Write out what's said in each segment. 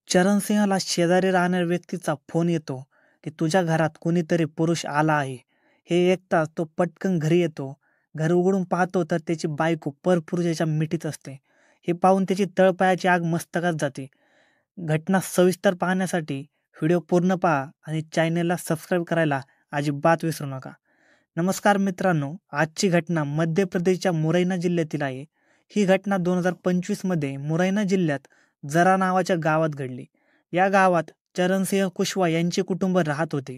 चरणसिंहला शेजारी राहणाऱ्या व्यक्तीचा फोन येतो की तुझ्या घरात कोणीतरी पुरुष आला आहे. हे ऐकताच तो पटकन घरी येतो. घर उघडून पाहतो तर त्याची बायको परपुरुषाच्या मिठीत असते. हे पाहून त्याची तळपायाची आग मस्तकात जाते. घटना सविस्तर पाहण्यासाठी व्हिडिओ पूर्ण पहा आणि चॅनेलला सबस्क्राईब करायला अजिबात विसरू नका. नमस्कार मित्रांनो, आजची घटना मध्य प्रदेशच्या मुरैना जिल्ह्यातील आहे. ही घटना 2025 मध्ये मुरैना जिल्ह्यात जरा नावाच्या गावात घडली. या गावात चरणसिंह कुशवा यांचे कुटुंब राहत होते.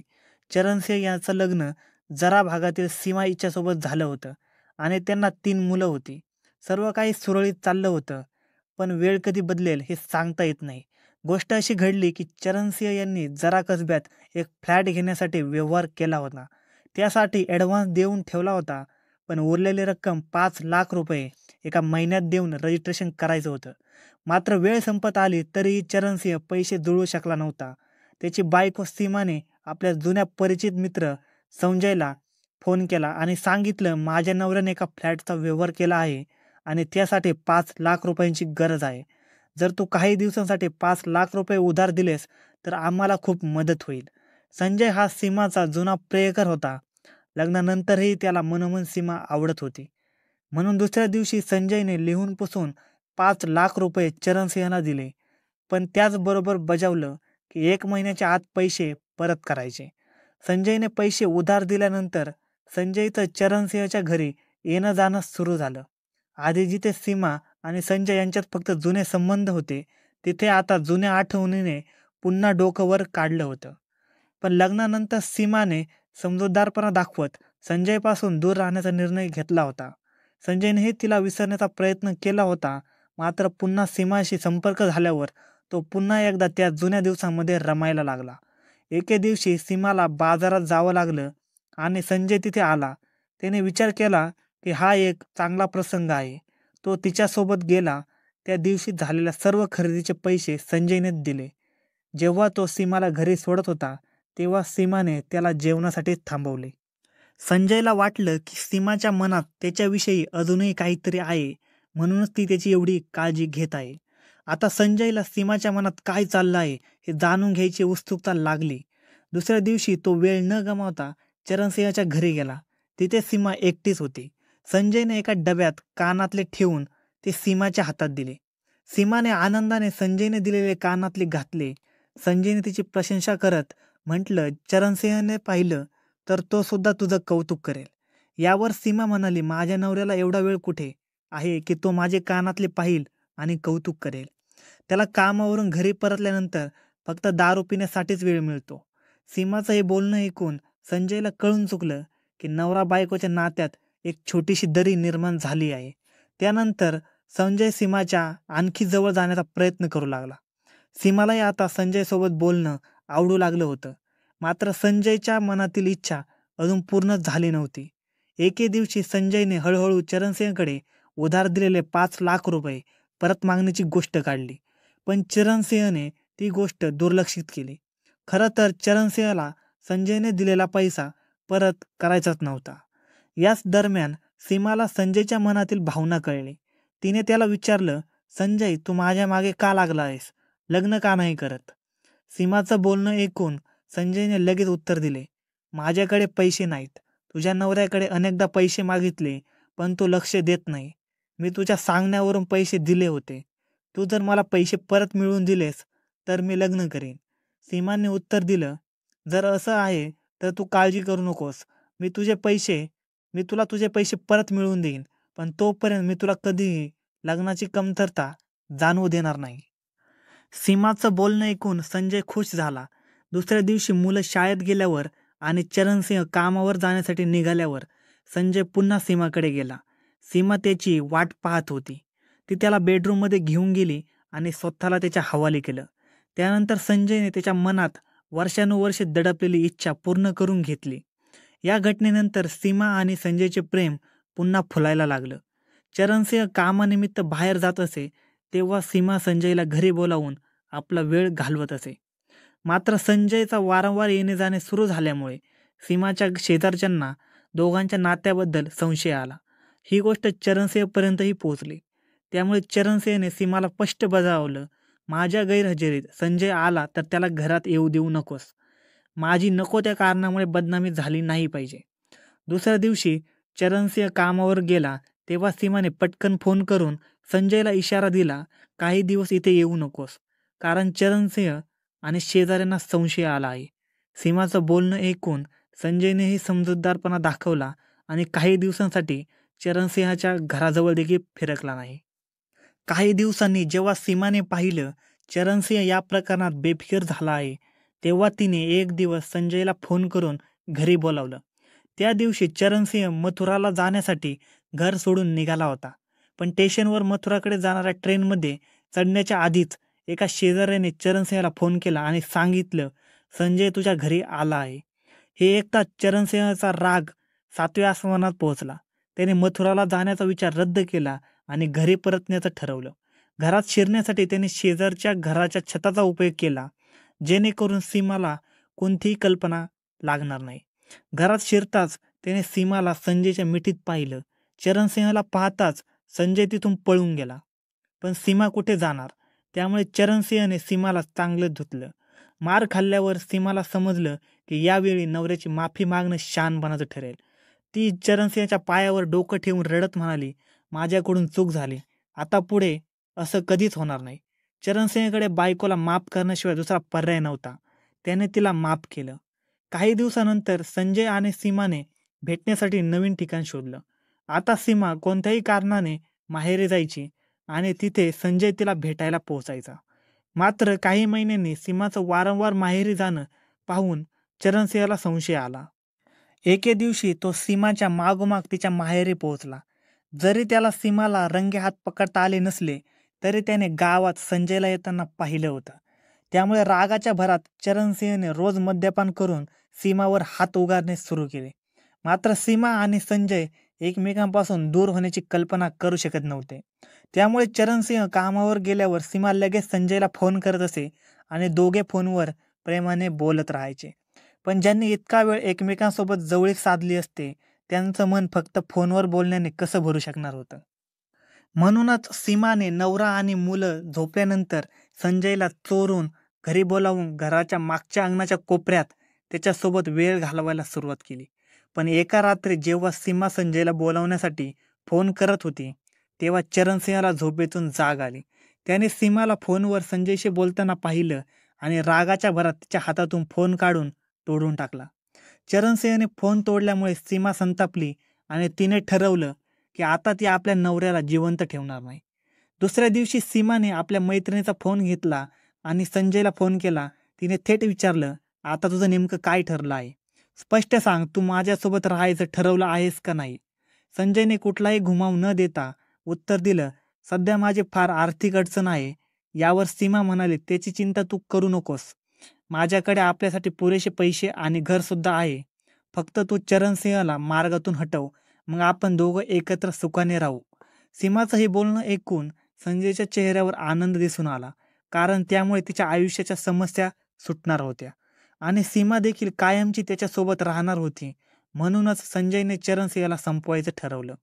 चरणसिंह यांचं लग्न जरा भागातील सीमा हिच्यासोबत झालं होतं आणि त्यांना 3 मुलं होती. सर्व काही सुरळीत चाललं होतं, पण वेळ कधी बदलेल हे सांगता येत नाही. गोष्ट अशी घडली की चरणसिंह यांनी जरा कसब्यात एक फ्लॅट घेण्यासाठी व्यवहार केला होता. त्यासाठी ॲडव्हान्स देऊन ठेवला होता, पण उरलेली रक्कम 5 लाख रुपये एका महिन्यात देऊन रजिस्ट्रेशन करायचं होतं. मात्र वेळ संपत आली तरीही चरणसिंह पैसे जुळवू शकला नव्हता. त्याची बायको सीमाने आपल्या जुन्या परिचित मित्र संजयला फोन केला आणि सांगितलं, माझ्या नवऱ्याने एका फ्लॅटचा व्यवहार केला आहे आणि त्यासाठी 5 लाख रुपयांची गरज आहे. जर तू काही दिवसांसाठी 5 लाख रुपये उधार दिलेस तर आम्हाला खूप मदत होईल. संजय हा सीमाचा जुना प्रियकर होता. लग्नानंतरही त्याला मनोमन सीमा आवडत होती. म्हणून दुसऱ्या दिवशी संजयने लिहून पुसून 5 लाख रुपये चरणसिंहला दिले, पण त्याचबरोबर बजावलं की 1 महिन्याच्या आत पैसे परत करायचे. संजयने पैसे उधार दिल्यानंतर संजयचं चरणसिंहच्या घरी येणं जाणं सुरू झालं. आधी जिथे सीमा आणि संजय यांच्यात फक्त जुने संबंध होते, तिथे आता जुन्या आठवणीने पुन्हा डोकं वर काढलं होतं. पण लग्नानंतर सीमाने समजूतदारपणा दाखवत संजयपासून दूर राहण्याचा निर्णय घेतला होता. संजयनेही तिला विसरण्याचा प्रयत्न केला होता, मात्र पुन्हा सीमाशी संपर्क झाल्यावर तो पुन्हा एकदा त्या जुन्या दिवसांमध्ये रमायला लागला. एके दिवशी सीमाला बाजारात जावं लागलं आणि संजय तिथे आला. त्याने विचार केला की हा एक चांगला प्रसंग आहे. तो तिच्यासोबत गेला. त्या दिवशी झालेल्या सर्व खरेदीचे पैसे संजयने दिले. जेव्हा तो सीमाला घरी सोडत होता तेव्हा सीमाने त्याला जेवणासाठी थांबवले. संजयला वाटलं की सीमाच्या मनात त्याच्याविषयी अजूनही काहीतरी आहे, म्हणूनच ती त्याची एवढी काळजी घेत आहे. आता संजयला सीमाच्या मनात काय चाललं आहे हे जाणून घ्यायची उत्सुकता लागली. दुसऱ्या दिवशी तो वेळ न गमावता चरणसिंहच्या घरी गेला. तिथे सीमा एकटीच होती. संजयने एका डब्यात कानातले ठेवून ते सीमाच्या हातात दिले. सीमाने आनंदाने संजयने दिलेले कानातले घातले. संजयने तिची प्रशंसा करत म्हटलं, चरणसिंहने पाहिलं तर तो सुद्धा तुझं कौतुक करेल. यावर सीमा म्हणाली, माझ्या नवऱ्याला एवढा वेळ कुठे आहे की तो माझे कानातले पाहिल आणि कौतुक करेल. त्याला कामावरून घरी परतल्यानंतर फक्त दारू पिण्यासाठीच वेळ मिळतो. सीमाचं हे बोलणं ऐकून संजयला कळून चुकलं की नवरा बायकोच्या नात्यात एक छोटीशी दरी निर्माण झाली आहे. त्यानंतर संजय सीमाच्या आणखी जवळ जाण्याचा प्रयत्न करू लागला. सीमालाही आता संजयसोबत बोलणं आवडू लागलं होतं, मात्र संजयच्या मनातील इच्छा अजून पूर्ण झाली नव्हती. एके दिवशी संजयने हळूहळू चरणसिंहकडे उधार दिलेले 5 लाख रुपये परत मागण्याची गोष्ट काढली, पण चरणसिंहने ती गोष्ट दुर्लक्षित केली. खरं तर चरणसिंहला संजयने दिलेला पैसा परत करायचाच नव्हता. याच दरम्यान सीमाला संजयच्या मनातील भावना कळली. तिने त्याला विचारलं, संजय, तू माझ्या मागे का लागला आहेस? लग्न का नाही करत? सीमाचं बोलणं ऐकून संजयने लगेच उत्तर दिले, माझ्याकडे पैसे नाहीत. तुझ्या नवऱ्याकडे अनेकदा पैसे मागितले, पण तो लक्ष देत नाही. मी तुझ्या सांगण्यावरून पैसे दिले होते. तू जर मला पैसे परत मिळवून दिलेस तर मी लग्न करेन. सीमाने उत्तर दिलं, जर असं आहे तर तू काळजी करू नकोस. मी तुला तुझे पैसे परत मिळवून देईन, पण तोपर्यंत मी तुला कधीही लग्नाची कमतरता जाणवू देणार नाही. सीमाचं बोलणं ऐकून संजय खुश झाला. दुसऱ्या दिवशी मुलं शाळेत गेल्यावर आणि चरणसिंह कामावर जाण्यासाठी निघाल्यावर संजय पुन्हा सीमाकडे गेला. सीमा त्याची वाट पाहत होती. ती त्याला बेडरूममध्ये घेऊन गेली आणि स्वतःला त्याच्या हवाली केलं. त्यानंतर संजयने त्याच्या मनात वर्षानुवर्षे दडपलेली इच्छा पूर्ण करून घेतली. या घटनेनंतर सीमा आणि संजयचे प्रेम पुन्हा फुलायला लागलं. चरणसिंह कामानिमित्त बाहेर जात असे तेव्हा सीमा संजयला घरी बोलावून आपला वेळ घालवत असे. मात्र संजयचा वारंवार येणे जाणे सुरू झाल्यामुळे सीमाच्या शेजारच्यांना दोघांच्या नात्याबद्दल संशय आला. ही गोष्ट चरणसिंहपर्यंतही पोहोचली. त्यामुळे चरणसिंहने सीमाला स्पष्ट बजावलं, माझ्या गैरहजेरीत संजय आला तर त्याला घरात येऊ देऊ नकोस. माझी नको त्या कारणामुळे बदनामी झाली नाही पाहिजे. दुसऱ्या दिवशी चरणसिंह कामावर गेला तेव्हा सीमाने पटकन फोन करून संजयला इशारा दिला, काही दिवस इथे येऊ नकोस, कारण चरणसिंह आणि शेजाऱ्यांना संशय आला आहे. सीमाचं बोलणं ऐकून संजयनेही समजूतदारपणा दाखवला आणि काही दिवसांसाठी चरणसिंहाच्या घराजवळ देखील फिरकला नाही. काही दिवसांनी जेव्हा सीमाने पाहिलं चरणसिंह या प्रकरणात बेफिकर झाला आहे, तेव्हा तिने एक दिवस संजयला फोन करून घरी बोलावलं. त्या दिवशी चरणसिंह मथुराला जाण्यासाठी घर सोडून निघाला होता. पण स्टेशनवर मथुराकडे जाणाऱ्या ट्रेनमध्ये चढण्याच्या आधीच एका शेजाऱ्याने चरणसिंहाला फोन केला आणि सांगितलं, संजय तुझ्या घरी आला आहे. हे ऐकताच चरणसिंहाचा राग 7व्या आसमानात पोहोचला. त्याने मथुराला जाण्याचा विचार रद्द केला आणि घरी परतण्याचं ठरवलं. घरात शिरण्यासाठी त्याने शेजारच्या घराच्या छताचा उपयोग केला, जेणेकरून सीमाला कोणतीही कल्पना लागणार नाही. घरात शिरताच त्याने सीमाला संजयच्या मिठीत पाहिलं. चरणसिंहाला पाहताच संजय तिथून पळून गेला. पण सीमा कुठे जाणार, त्यामुळे चरणसिंहने सीमाला चांगलं धुतलं. मार खाल्ल्यावर सीमाला समजलं की यावेळी नवऱ्याची माफी मागणं शहाणपणाचं ठरेल. ती चरणसिंहाच्या पायावर डोकं ठेवून रडत म्हणाली, माझ्याकडून चूक झाली, आता पुढे असं कधीच होणार नाही. चरणसिंहाकडे बायकोला माफ करण्याशिवाय दुसरा पर्याय नव्हता. त्याने तिला माफ केलं. काही दिवसानंतर संजय आणि सीमाने भेटण्यासाठी नवीन ठिकाण शोधलं. आता सीमा कोणत्याही कारणाने माहेरी जायची आणि तिथे संजय तिला भेटायला पोहोचायचा. मात्र काही महिन्यांनी सीमाचं वारंवार माहेरी जाणं पाहून चरणसिंहाला संशय आला. एके दिवशी तो सीमाच्या मागोमाग तिच्या माहेरी पोहोचला. जरी त्याला सीमाला रंगेहात पकडता आले नसले तरी त्याने गावात संजयला येताना पाहिलं होतं. त्यामुळे रागाच्या भरात चरणसिंहने रोज मद्यपान करून सीमावर हात उगारणे सुरू केले. मात्र सीमा आणि संजय एकमेकांपासून दूर होण्याची कल्पना करू शकत नव्हते. त्यामुळे चरणसिंह कामावर गेल्यावर सीमा लगेच संजयला फोन करत असे आणि दोघे फोनवर प्रेमाने बोलत राहायचे. पण ज्यांनी इतका वेळ एकमेकांसोबत जवळीक साधली असते त्यांचं मन फक्त फोनवर बोलण्याने कसं भरू शकणार होतं. म्हणूनच सीमाने नवरा आणि मुलं झोपल्यानंतर संजयला चोरून घरी बोलावून घराच्या मागच्या अंगणाच्या कोपऱ्यात त्याच्यासोबत वेळ घालवायला सुरुवात केली. पण एका रात्री जेव्हा सीमा संजयला बोलावण्यासाठी फोन करत होती तेव्हा चरणसिंहाला झोपेतून जाग आली. त्याने सीमाला फोनवर संजयशी बोलताना पाहिलं आणि रागाच्या भरात तिच्या हातातून फोन काढून तोडून टाकला. चरणसिंहने फोन तोडल्यामुळे सीमा संतापली आणि तिने ठरवलं की आता ती आपल्या नवऱ्याला जिवंत ठेवणार नाही. दुसऱ्या दिवशी सीमाने आपल्या मैत्रिणीचा फोन घेतला आणि संजयला फोन केला. तिने थेट विचारलं, आता तुझं नेमकं काय ठरलं आहे? स्पष्ट सांग, तू माझ्यासोबत राहायचं ठरवलं आहेस का नाही? संजयने कुठलाही घुमाव न देता उत्तर दिलं, सध्या माझी फार आर्थिक अडचण आहे. यावर सीमा म्हणाली, त्याची चिंता तू करू नकोस. माझ्याकडे आपल्यासाठी पुरेसे पैसे आणि घरसुद्धा आहे. फक्त तू चरणसिंहाला मार्गातून हटव, मग आपण दोघं एकत्र सुखाने राहू. सीमाचं हे बोलणं ऐकून संजयच्या चेहऱ्यावर आनंद दिसून आला, कारण त्यामुळे तिच्या आयुष्याच्या समस्या सुटणार होत्या आणि सीमा देखील कायमची त्याच्यासोबत राहणार होती. म्हणूनच संजयने चरणसिंहाला संपवायचं ठरवलं.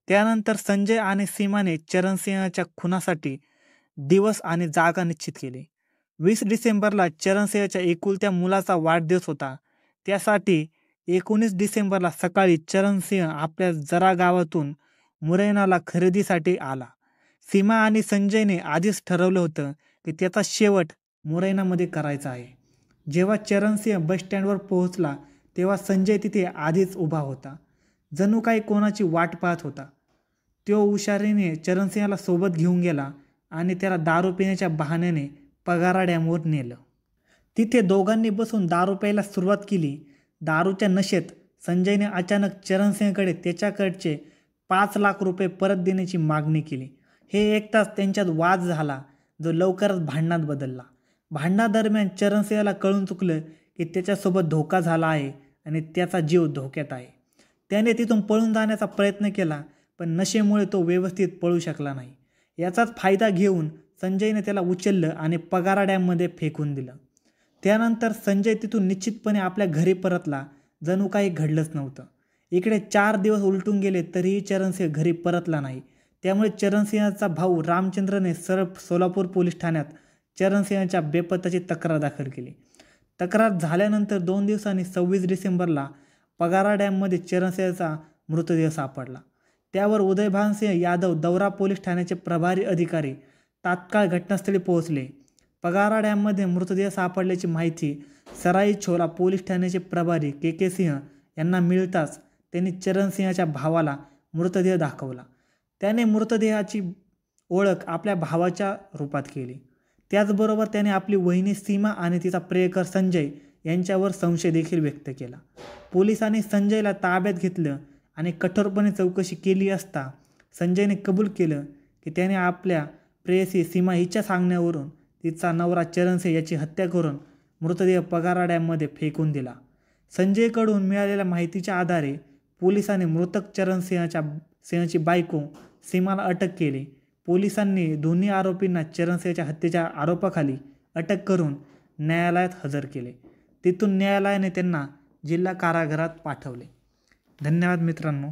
त्यानंतर संजय आणि सीमाने चरणसिंहाच्या खुनासाठी दिवस आणि जागा निश्चित केली. 20 डिसेंबरला चरणसिंहाच्या एकुलत्या मुलाचा वाढदिवस होता. त्यासाठी 19 डिसेंबरला सकाळी चरणसिंह आपल्या जरा गावातून मुरैनाला खरेदीसाठी आला. सीमा आणि संजयने आधीच ठरवलं होतं की त्याचा शेवट मुरैनामध्ये करायचा आहे. जेव्हा चरणसिंह बस स्टँडवर पोहोचला तेव्हा संजय तिथे आधीच उभा होता, जणू काही कोणाची वाट पाहत होता. तो हुशारीने चरणसिंहाला सोबत घेऊन गेला आणि त्याला दारू पिण्याच्या बहाण्याने पगारा डॅमवर नेलं. तिथे दोघांनी बसून दारू प्यायला सुरुवात केली. दारूच्या नशेत संजयने अचानक चरणसिंहकडे त्याच्याकडचे 5 लाख रुपये परत देण्याची मागणी केली. हे ऐकताच त्यांच्यात वाद झाला, जो लवकरच भांडणात बदलला. भांडणादरम्यान चरणसिंहाला कळून चुकलं की त्याच्यासोबत धोका झाला आहे आणि त्याचा जीव धोक्यात आहे. त्याने तिथून पळून जाण्याचा प्रयत्न केला, पण नशेमुळे तो व्यवस्थित पळू शकला नाही. याचाच फायदा घेऊन संजयने त्याला उचललं आणि पगारा डॅममध्ये फेकून दिलं. त्यानंतर संजय तिथून निश्चितपणे आपल्या घरी परतला, जणू काही घडलंच नव्हतं. इकडे 4 दिवस उलटून गेले तरीही चरणसिंह घरी परतला नाही. त्यामुळे चरणसिंहाचा भाऊ रामचंद्रने सरळ सोलापूर पोलीस ठाण्यात चरणसिंहच्या बेपत्ताची तक्रार दाखल केली. तक्रार झाल्यानंतर 2 दिवसांनी 26 डिसेंबरला पगारा डॅममध्ये चरणसिंहचा मृतदेह सापडला. त्यावर उदयभानसिंह यादव दौरा पोलीस ठाण्याचे प्रभारी अधिकारी तात्काळ घटनास्थळी पोहोचले. पगारा डॅममध्ये मृतदेह सापडल्याची माहिती सराई छोला पोलीस ठाण्याचे प्रभारी के सिंह यांना मिळताच त्यांनी चरणसिंहच्या भावाला मृतदेह दाखवला. त्याने मृतदेहाची ओळख आपल्या भावाच्या रूपात केली. त्याचबरोबर त्याने आपली वहिनी सीमा आणि तिचा प्रियकर संजय यांच्यावर संशय देखील व्यक्त केला. पोलिसांनी संजयला ताब्यात घेतलं आणि कठोरपणे चौकशी केली असता संजयने कबूल केलं की त्याने आपल्या प्रेयसी सीमा हिच्या सांगण्यावरून तिचा नवरा चरणसिंह याची हत्या करून मृतदेह पगारा डॅममध्ये फेकून दिला. संजयकडून मिळालेल्या माहितीच्या आधारे पोलिसांनी मृतक चरणसिंहची बायको सीमाला अटक केली. पोलिसांनी दोन्ही आरोपींना चरणसिंहच्या हत्येच्या आरोपाखाली अटक करून न्यायालयात हजर केले. तिथून न्यायालयाने त्यांना जिल्हा कारागृहात पाठवले. धन्यवाद मित्रांनो.